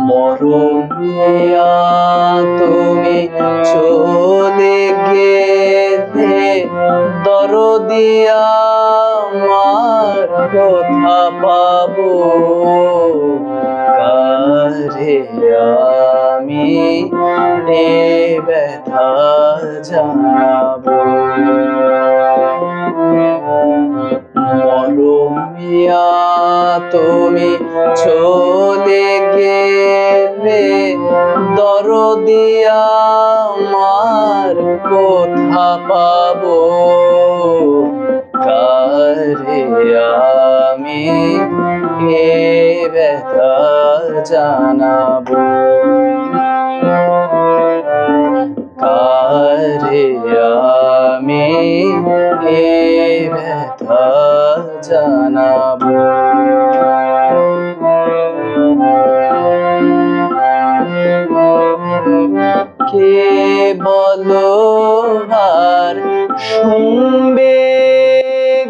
মরমিয়া তুমি চলে গেলে, দরদিয়া আমার কথা পাবো কারে আমি এ ব্যথা জানাবো। মরমিয়া তুমি চলে গেলে, দরদিয়া আমার কথা পাবো কারে আমি এ ব্যথা জানাবো। কারে আমি এ ব্যথা জানাবো। কে বলো আর শুনবে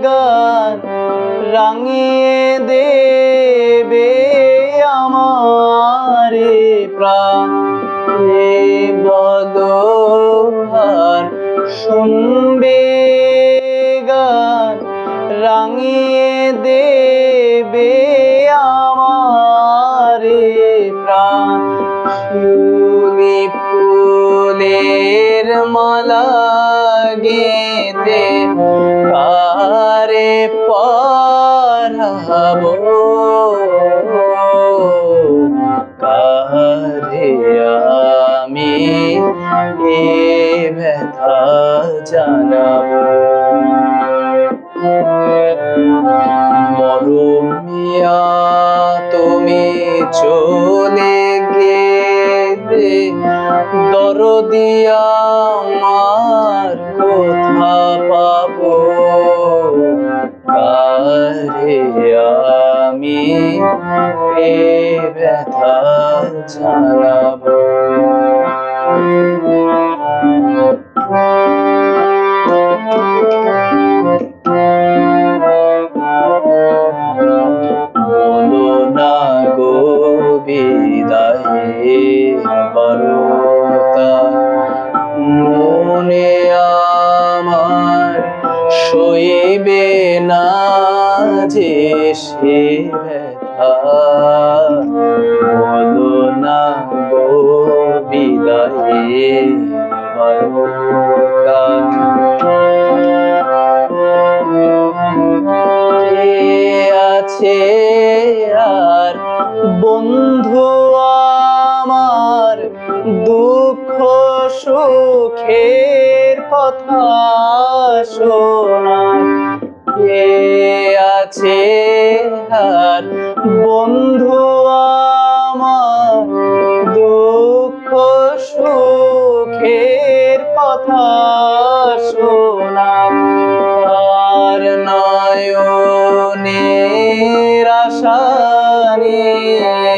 গান, রাঙিয়ে দেবে আমারে প্রাণ। কে বলো আর শুনবে গান, রাঙিয়ে দেবে আমারে প্রাণ। শিউলি ফুলের মালা গেঁথে কারে পরাবো, কারে আমি এ ব্যথা জানাবো। মরমিয়া তুমি চলে গেলে, দরদিয়া আমার কথা পাবো কারে আমি এ ব্যথা জানাবো। বলো না গো বিদায়ের বারতা, মনে আমার সইবে না যে সে ব্যথা। বলো না গো বিদায়ের বারতা, কে আছে আর বন্ধু আমার দুঃখ সুখের কথা শোনার। কে আছে আর বন্ধু আমার দুঃখ সুখের কথা শোনার। আর নয়নের আশা নিয়ে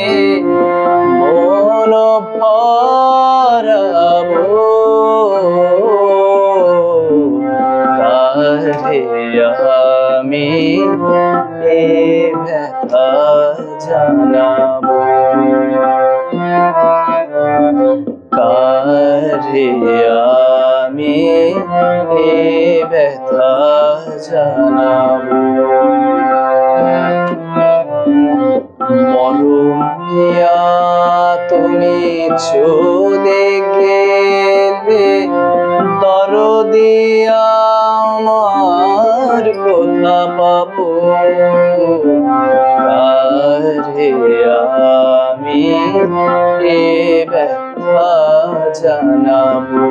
মন ভরাবো কারে আমি এ ব্যথা জানাবো। কারে আমি এ ব্যথা জানাবো। মরমিয়া তুমি চলে গেলে, দরদিয়া আমার কথা পাবো কারে আমি এ ব্যথা জানাবো।